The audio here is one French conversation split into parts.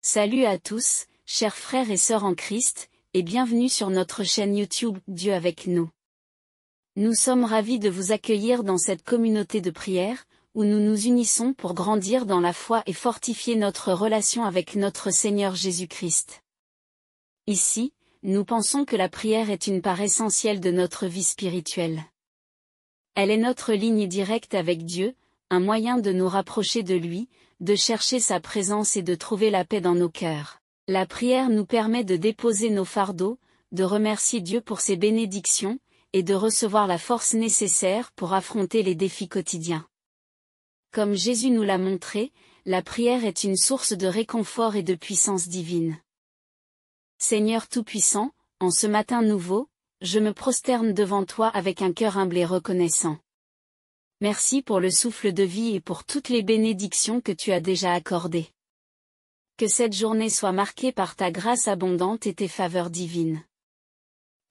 Salut à tous, chers frères et sœurs en Christ, et bienvenue sur notre chaîne YouTube Dieu avec nous. Nous sommes ravis de vous accueillir dans cette communauté de prière, où nous nous unissons pour grandir dans la foi et fortifier notre relation avec notre Seigneur Jésus-Christ. Ici, nous pensons que la prière est une part essentielle de notre vie spirituelle. Elle est notre ligne directe avec Dieu, un moyen de nous rapprocher de lui, de chercher sa présence et de trouver la paix dans nos cœurs. La prière nous permet de déposer nos fardeaux, de remercier Dieu pour ses bénédictions, et de recevoir la force nécessaire pour affronter les défis quotidiens. Comme Jésus nous l'a montré, la prière est une source de réconfort et de puissance divine. Seigneur Tout-Puissant, en ce matin nouveau, je me prosterne devant toi avec un cœur humble et reconnaissant. Merci pour le souffle de vie et pour toutes les bénédictions que tu as déjà accordées. Que cette journée soit marquée par ta grâce abondante et tes faveurs divines.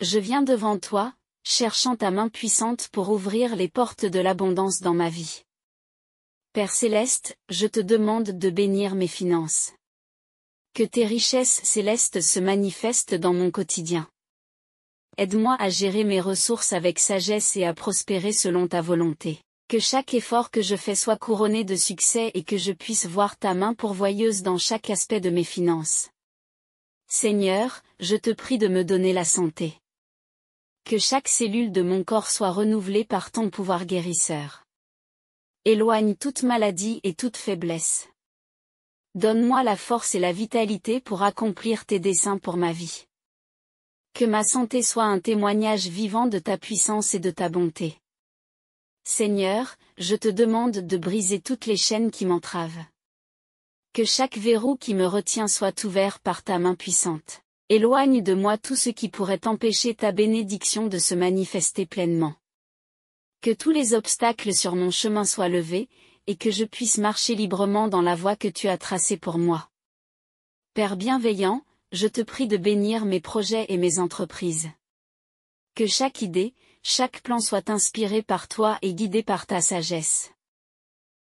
Je viens devant toi, cherchant ta main puissante pour ouvrir les portes de l'abondance dans ma vie. Père Céleste, je te demande de bénir mes finances. Que tes richesses célestes se manifestent dans mon quotidien. Aide-moi à gérer mes ressources avec sagesse et à prospérer selon ta volonté. Que chaque effort que je fais soit couronné de succès et que je puisse voir ta main pourvoyeuse dans chaque aspect de mes finances. Seigneur, je te prie de me donner la santé. Que chaque cellule de mon corps soit renouvelée par ton pouvoir guérisseur. Éloigne toute maladie et toute faiblesse. Donne-moi la force et la vitalité pour accomplir tes desseins pour ma vie. Que ma santé soit un témoignage vivant de ta puissance et de ta bonté. Seigneur, je te demande de briser toutes les chaînes qui m'entravent. Que chaque verrou qui me retient soit ouvert par ta main puissante. Éloigne de moi tout ce qui pourrait empêcher ta bénédiction de se manifester pleinement. Que tous les obstacles sur mon chemin soient levés, et que je puisse marcher librement dans la voie que tu as tracée pour moi. Père bienveillant, je te prie de bénir mes projets et mes entreprises. Que chaque idée, chaque plan soit inspiré par toi et guidé par ta sagesse.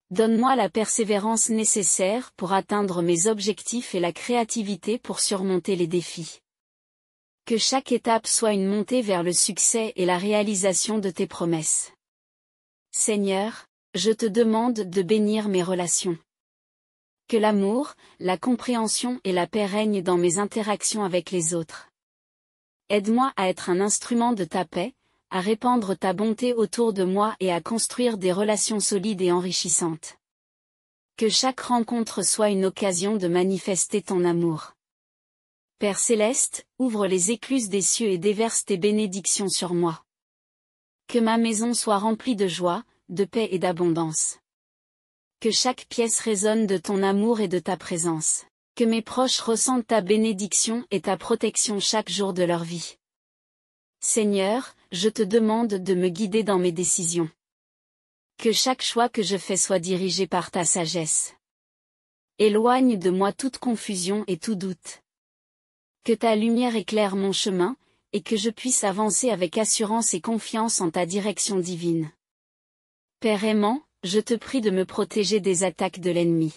Donne-moi la persévérance nécessaire pour atteindre mes objectifs et la créativité pour surmonter les défis. Que chaque étape soit une montée vers le succès et la réalisation de tes promesses. Seigneur, je te demande de bénir mes relations. Que l'amour, la compréhension et la paix règnent dans mes interactions avec les autres. Aide-moi à être un instrument de ta paix, à répandre ta bonté autour de moi et à construire des relations solides et enrichissantes. Que chaque rencontre soit une occasion de manifester ton amour. Père Céleste, ouvre les écluses des cieux et déverse tes bénédictions sur moi. Que ma maison soit remplie de joie, de paix et d'abondance. Que chaque pièce résonne de ton amour et de ta présence. Que mes proches ressentent ta bénédiction et ta protection chaque jour de leur vie. Seigneur, je te demande de me guider dans mes décisions. Que chaque choix que je fais soit dirigé par ta sagesse. Éloigne de moi toute confusion et tout doute. Que ta lumière éclaire mon chemin, et que je puisse avancer avec assurance et confiance en ta direction divine. Père aimant, je te prie de me protéger des attaques de l'ennemi.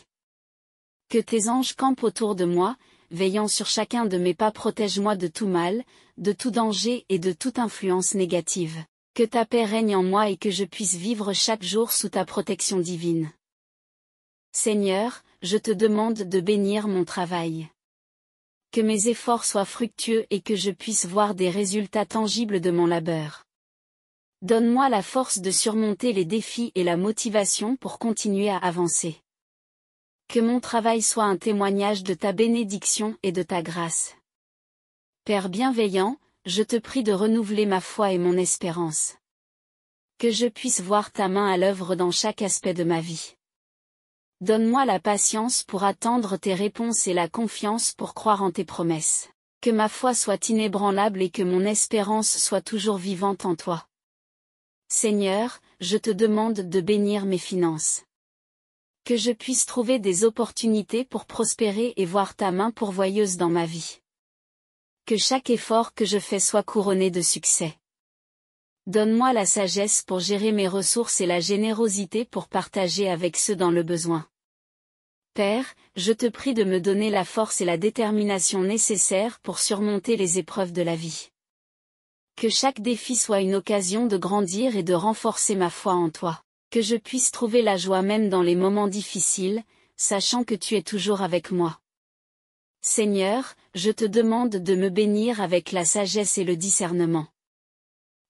Que tes anges campent autour de moi, veillant sur chacun de mes pas. Protège-moi de tout mal, de tout danger et de toute influence négative. Que ta paix règne en moi et que je puisse vivre chaque jour sous ta protection divine. Seigneur, je te demande de bénir mon travail. Que mes efforts soient fructueux et que je puisse voir des résultats tangibles de mon labeur. Donne-moi la force de surmonter les défis et la motivation pour continuer à avancer. Que mon travail soit un témoignage de ta bénédiction et de ta grâce. Père bienveillant, je te prie de renouveler ma foi et mon espérance. Que je puisse voir ta main à l'œuvre dans chaque aspect de ma vie. Donne-moi la patience pour attendre tes réponses et la confiance pour croire en tes promesses. Que ma foi soit inébranlable et que mon espérance soit toujours vivante en toi. Seigneur, je te demande de bénir mes finances. Que je puisse trouver des opportunités pour prospérer et voir ta main pourvoyeuse dans ma vie. Que chaque effort que je fais soit couronné de succès. Donne-moi la sagesse pour gérer mes ressources et la générosité pour partager avec ceux dans le besoin. Père, je te prie de me donner la force et la détermination nécessaires pour surmonter les épreuves de la vie. Que chaque défi soit une occasion de grandir et de renforcer ma foi en toi. Que je puisse trouver la joie même dans les moments difficiles, sachant que tu es toujours avec moi. Seigneur, je te demande de me bénir avec la sagesse et le discernement.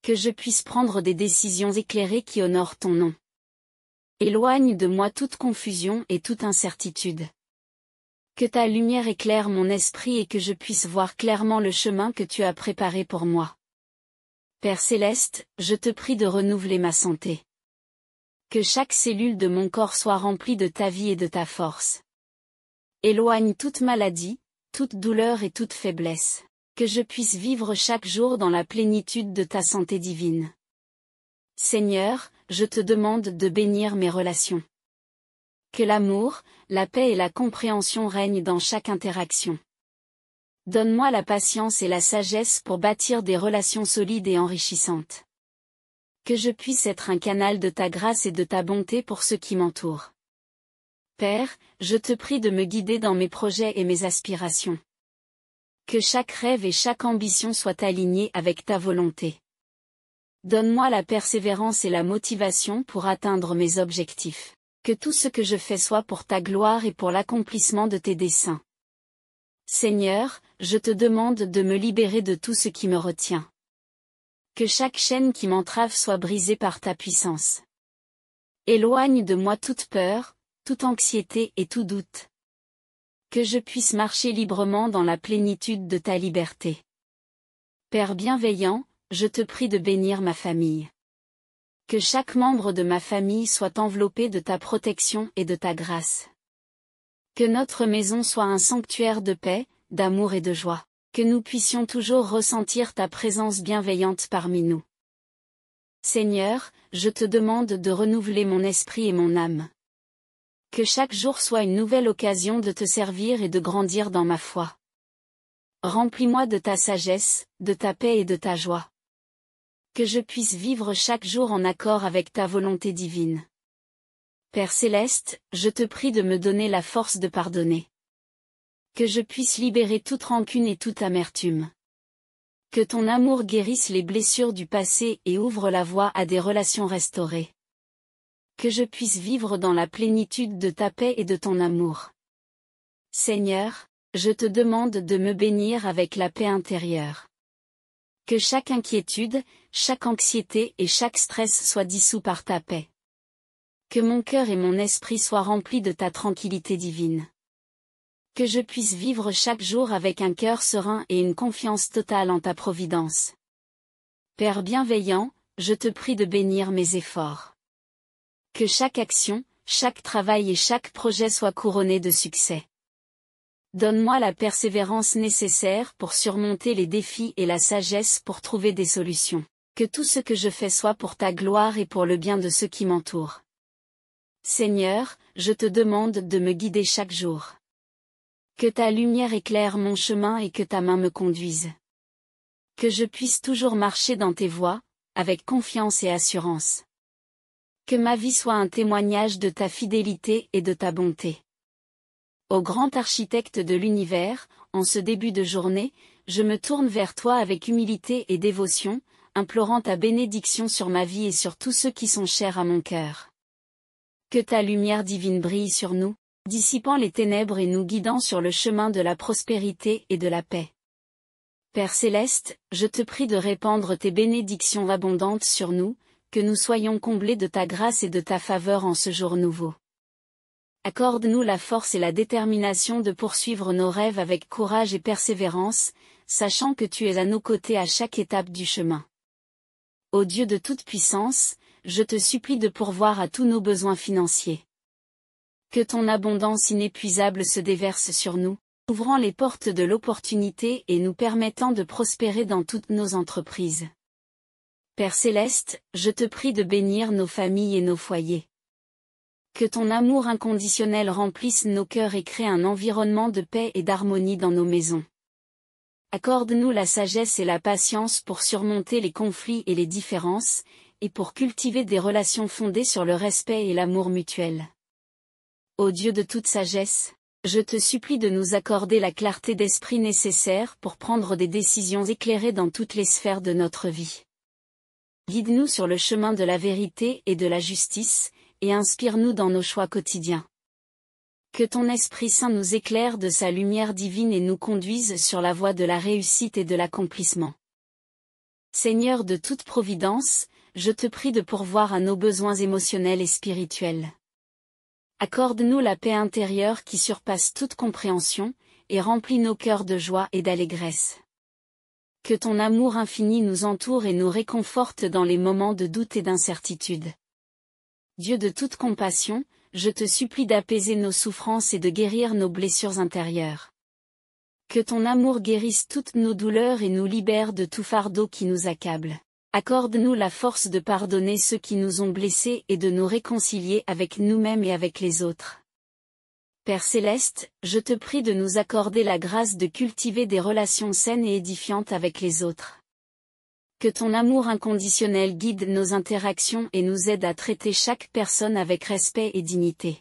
Que je puisse prendre des décisions éclairées qui honorent ton nom. Éloigne de moi toute confusion et toute incertitude. Que ta lumière éclaire mon esprit et que je puisse voir clairement le chemin que tu as préparé pour moi. Père céleste, je te prie de renouveler ma santé. Que chaque cellule de mon corps soit remplie de ta vie et de ta force. Éloigne toute maladie, toute douleur et toute faiblesse. Que je puisse vivre chaque jour dans la plénitude de ta santé divine. Seigneur, je te demande de bénir mes relations. Que l'amour, la paix et la compréhension règnent dans chaque interaction. Donne-moi la patience et la sagesse pour bâtir des relations solides et enrichissantes. Que je puisse être un canal de ta grâce et de ta bonté pour ceux qui m'entourent. Père, je te prie de me guider dans mes projets et mes aspirations. Que chaque rêve et chaque ambition soient alignés avec ta volonté. Donne-moi la persévérance et la motivation pour atteindre mes objectifs. Que tout ce que je fais soit pour ta gloire et pour l'accomplissement de tes desseins. Seigneur, je te demande de me libérer de tout ce qui me retient. Que chaque chaîne qui m'entrave soit brisée par ta puissance. Éloigne de moi toute peur, toute anxiété et tout doute. Que je puisse marcher librement dans la plénitude de ta liberté. Père bienveillant, je te prie de bénir ma famille. Que chaque membre de ma famille soit enveloppé de ta protection et de ta grâce. Que notre maison soit un sanctuaire de paix, d'amour et de joie. Que nous puissions toujours ressentir ta présence bienveillante parmi nous. Seigneur, je te demande de renouveler mon esprit et mon âme. Que chaque jour soit une nouvelle occasion de te servir et de grandir dans ma foi. Remplis-moi de ta sagesse, de ta paix et de ta joie. Que je puisse vivre chaque jour en accord avec ta volonté divine. Père céleste, je te prie de me donner la force de pardonner. Que je puisse libérer toute rancune et toute amertume. Que ton amour guérisse les blessures du passé et ouvre la voie à des relations restaurées. Que je puisse vivre dans la plénitude de ta paix et de ton amour. Seigneur, je te demande de me bénir avec la paix intérieure. Que chaque inquiétude, chaque anxiété et chaque stress soient dissous par ta paix. Que mon cœur et mon esprit soient remplis de ta tranquillité divine. Que je puisse vivre chaque jour avec un cœur serein et une confiance totale en ta providence. Père bienveillant, je te prie de bénir mes efforts. Que chaque action, chaque travail et chaque projet soient couronnés de succès. Donne-moi la persévérance nécessaire pour surmonter les défis et la sagesse pour trouver des solutions. Que tout ce que je fais soit pour ta gloire et pour le bien de ceux qui m'entourent. Seigneur, je te demande de me guider chaque jour. Que ta lumière éclaire mon chemin et que ta main me conduise. Que je puisse toujours marcher dans tes voies, avec confiance et assurance. Que ma vie soit un témoignage de ta fidélité et de ta bonté. Ô grand architecte de l'univers, en ce début de journée, je me tourne vers toi avec humilité et dévotion, implorant ta bénédiction sur ma vie et sur tous ceux qui sont chers à mon cœur. Que ta lumière divine brille sur nous, dissipant les ténèbres et nous guidant sur le chemin de la prospérité et de la paix. Père céleste, je te prie de répandre tes bénédictions abondantes sur nous, que nous soyons comblés de ta grâce et de ta faveur en ce jour nouveau. Accorde-nous la force et la détermination de poursuivre nos rêves avec courage et persévérance, sachant que tu es à nos côtés à chaque étape du chemin. Ô Dieu de toute puissance, je te supplie de pourvoir à tous nos besoins financiers. Que ton abondance inépuisable se déverse sur nous, ouvrant les portes de l'opportunité et nous permettant de prospérer dans toutes nos entreprises. Père céleste, je te prie de bénir nos familles et nos foyers. Que ton amour inconditionnel remplisse nos cœurs et crée un environnement de paix et d'harmonie dans nos maisons. Accorde-nous la sagesse et la patience pour surmonter les conflits et les différences, et pour cultiver des relations fondées sur le respect et l'amour mutuel. Ô Dieu de toute sagesse, je te supplie de nous accorder la clarté d'esprit nécessaire pour prendre des décisions éclairées dans toutes les sphères de notre vie. Guide-nous sur le chemin de la vérité et de la justice, et inspire-nous dans nos choix quotidiens. Que ton Esprit Saint nous éclaire de sa lumière divine et nous conduise sur la voie de la réussite et de l'accomplissement. Seigneur de toute providence, je te prie de pourvoir à nos besoins émotionnels et spirituels. Accorde-nous la paix intérieure qui surpasse toute compréhension, et remplis nos cœurs de joie et d'allégresse. Que ton amour infini nous entoure et nous réconforte dans les moments de doute et d'incertitude. Dieu de toute compassion, je te supplie d'apaiser nos souffrances et de guérir nos blessures intérieures. Que ton amour guérisse toutes nos douleurs et nous libère de tout fardeau qui nous accable. Accorde-nous la force de pardonner ceux qui nous ont blessés et de nous réconcilier avec nous-mêmes et avec les autres. Père Céleste, je te prie de nous accorder la grâce de cultiver des relations saines et édifiantes avec les autres. Que ton amour inconditionnel guide nos interactions et nous aide à traiter chaque personne avec respect et dignité.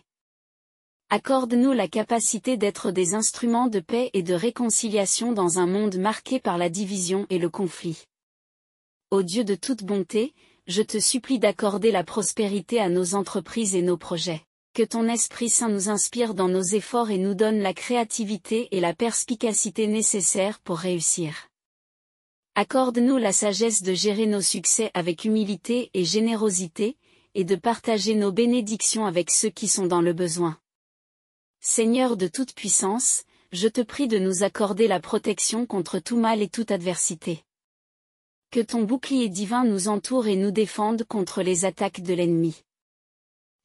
Accorde-nous la capacité d'être des instruments de paix et de réconciliation dans un monde marqué par la division et le conflit. Ô Dieu de toute bonté, je te supplie d'accorder la prospérité à nos entreprises et nos projets. Que ton Esprit Saint nous inspire dans nos efforts et nous donne la créativité et la perspicacité nécessaires pour réussir. Accorde-nous la sagesse de gérer nos succès avec humilité et générosité, et de partager nos bénédictions avec ceux qui sont dans le besoin. Seigneur de toute puissance, je te prie de nous accorder la protection contre tout mal et toute adversité. Que ton bouclier divin nous entoure et nous défende contre les attaques de l'ennemi.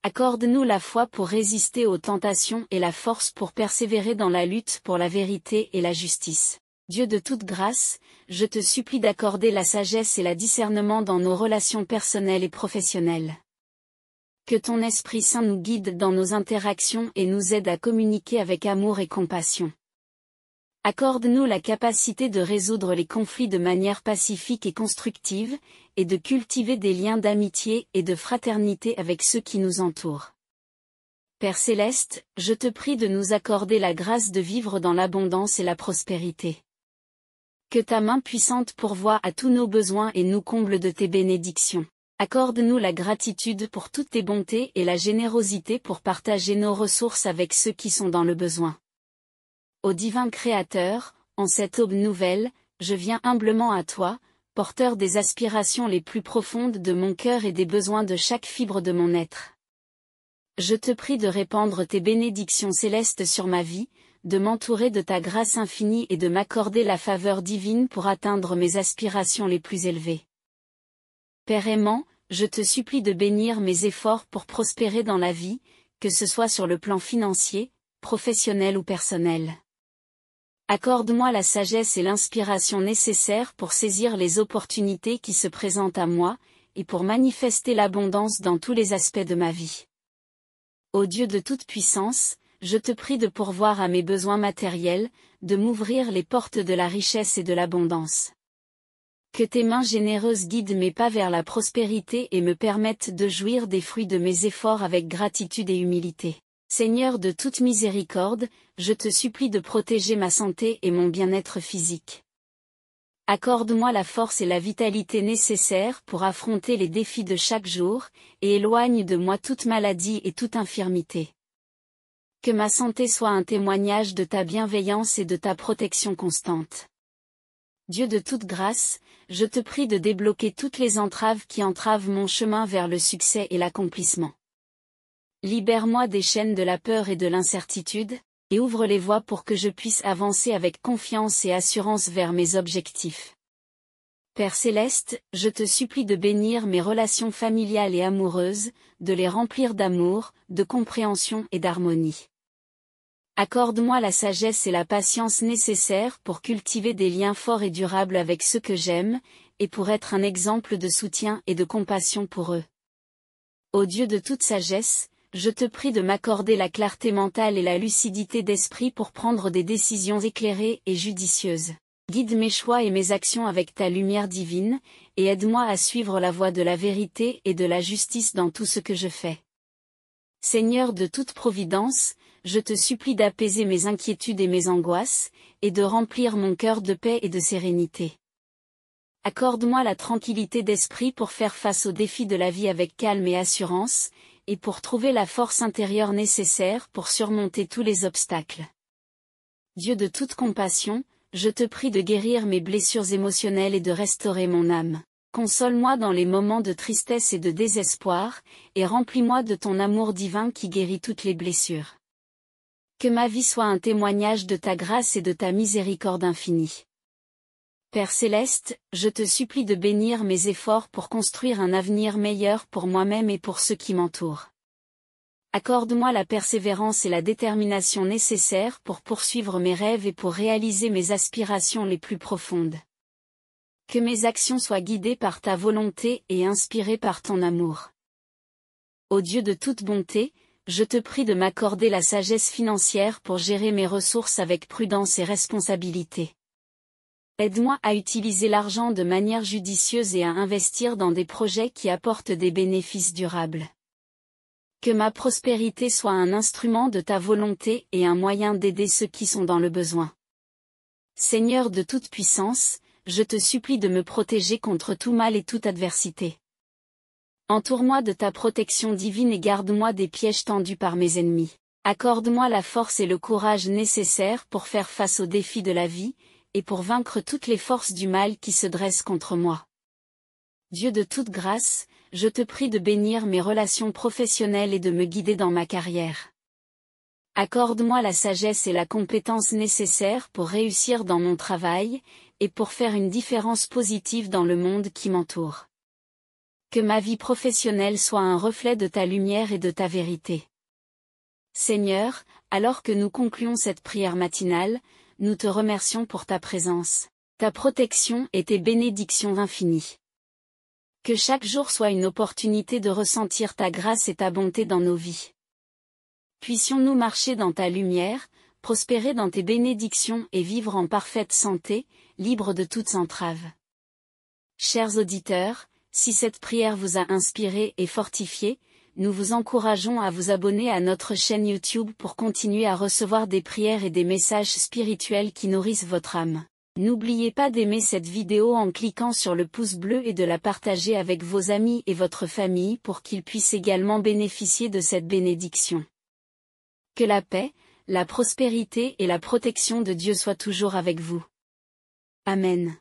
Accorde-nous la foi pour résister aux tentations et la force pour persévérer dans la lutte pour la vérité et la justice. Dieu de toute grâce, je te supplie d'accorder la sagesse et le discernement dans nos relations personnelles et professionnelles. Que ton Esprit Saint nous guide dans nos interactions et nous aide à communiquer avec amour et compassion. Accorde-nous la capacité de résoudre les conflits de manière pacifique et constructive, et de cultiver des liens d'amitié et de fraternité avec ceux qui nous entourent. Père Céleste, je te prie de nous accorder la grâce de vivre dans l'abondance et la prospérité. Que ta main puissante pourvoie à tous nos besoins et nous comble de tes bénédictions. Accorde-nous la gratitude pour toutes tes bontés et la générosité pour partager nos ressources avec ceux qui sont dans le besoin. Ô divin Créateur, en cette aube nouvelle, je viens humblement à toi, porteur des aspirations les plus profondes de mon cœur et des besoins de chaque fibre de mon être. Je te prie de répandre tes bénédictions célestes sur ma vie, de m'entourer de ta grâce infinie et de m'accorder la faveur divine pour atteindre mes aspirations les plus élevées. Père aimant, je te supplie de bénir mes efforts pour prospérer dans la vie, que ce soit sur le plan financier, professionnel ou personnel. Accorde-moi la sagesse et l'inspiration nécessaires pour saisir les opportunités qui se présentent à moi, et pour manifester l'abondance dans tous les aspects de ma vie. Ô Dieu de toute puissance, je te prie de pourvoir à mes besoins matériels, de m'ouvrir les portes de la richesse et de l'abondance. Que tes mains généreuses guident mes pas vers la prospérité et me permettent de jouir des fruits de mes efforts avec gratitude et humilité. Seigneur de toute miséricorde, je te supplie de protéger ma santé et mon bien-être physique. Accorde-moi la force et la vitalité nécessaires pour affronter les défis de chaque jour, et éloigne de moi toute maladie et toute infirmité. Que ma santé soit un témoignage de ta bienveillance et de ta protection constante. Dieu de toute grâce, je te prie de débloquer toutes les entraves qui entravent mon chemin vers le succès et l'accomplissement. Libère-moi des chaînes de la peur et de l'incertitude, et ouvre les voies pour que je puisse avancer avec confiance et assurance vers mes objectifs. Père Céleste, je te supplie de bénir mes relations familiales et amoureuses, de les remplir d'amour, de compréhension et d'harmonie. Accorde-moi la sagesse et la patience nécessaires pour cultiver des liens forts et durables avec ceux que j'aime, et pour être un exemple de soutien et de compassion pour eux. Ô Dieu de toute sagesse, je te prie de m'accorder la clarté mentale et la lucidité d'esprit pour prendre des décisions éclairées et judicieuses. Guide mes choix et mes actions avec ta lumière divine, et aide-moi à suivre la voie de la vérité et de la justice dans tout ce que je fais. Seigneur de toute providence, je te supplie d'apaiser mes inquiétudes et mes angoisses, et de remplir mon cœur de paix et de sérénité. Accorde-moi la tranquillité d'esprit pour faire face aux défis de la vie avec calme et assurance, et pour trouver la force intérieure nécessaire pour surmonter tous les obstacles. Dieu de toute compassion, je te prie de guérir mes blessures émotionnelles et de restaurer mon âme. Console-moi dans les moments de tristesse et de désespoir, et remplis-moi de ton amour divin qui guérit toutes les blessures. Que ma vie soit un témoignage de ta grâce et de ta miséricorde infinie. Père céleste, je te supplie de bénir mes efforts pour construire un avenir meilleur pour moi-même et pour ceux qui m'entourent. Accorde-moi la persévérance et la détermination nécessaires pour poursuivre mes rêves et pour réaliser mes aspirations les plus profondes. Que mes actions soient guidées par ta volonté et inspirées par ton amour. Ô Dieu de toute bonté, je te prie de m'accorder la sagesse financière pour gérer mes ressources avec prudence et responsabilité. Aide-moi à utiliser l'argent de manière judicieuse et à investir dans des projets qui apportent des bénéfices durables. Que ma prospérité soit un instrument de ta volonté et un moyen d'aider ceux qui sont dans le besoin. Seigneur de toute puissance, je te supplie de me protéger contre tout mal et toute adversité. Entoure-moi de ta protection divine et garde-moi des pièges tendus par mes ennemis. Accorde-moi la force et le courage nécessaires pour faire face aux défis de la vie, et pour vaincre toutes les forces du mal qui se dressent contre moi. Dieu de toute grâce, je te prie de bénir mes relations professionnelles et de me guider dans ma carrière. Accorde-moi la sagesse et la compétence nécessaires pour réussir dans mon travail, et pour faire une différence positive dans le monde qui m'entoure. Que ma vie professionnelle soit un reflet de ta lumière et de ta vérité. Seigneur, alors que nous concluons cette prière matinale, nous te remercions pour ta présence, ta protection et tes bénédictions infinies. Que chaque jour soit une opportunité de ressentir ta grâce et ta bonté dans nos vies. Puissions-nous marcher dans ta lumière, prospérer dans tes bénédictions et vivre en parfaite santé, libres de toute entrave. Chers auditeurs, si cette prière vous a inspiré et fortifié, nous vous encourageons à vous abonner à notre chaîne YouTube pour continuer à recevoir des prières et des messages spirituels qui nourrissent votre âme. N'oubliez pas d'aimer cette vidéo en cliquant sur le pouce bleu et de la partager avec vos amis et votre famille pour qu'ils puissent également bénéficier de cette bénédiction. Que la paix, la prospérité et la protection de Dieu soient toujours avec vous. Amen.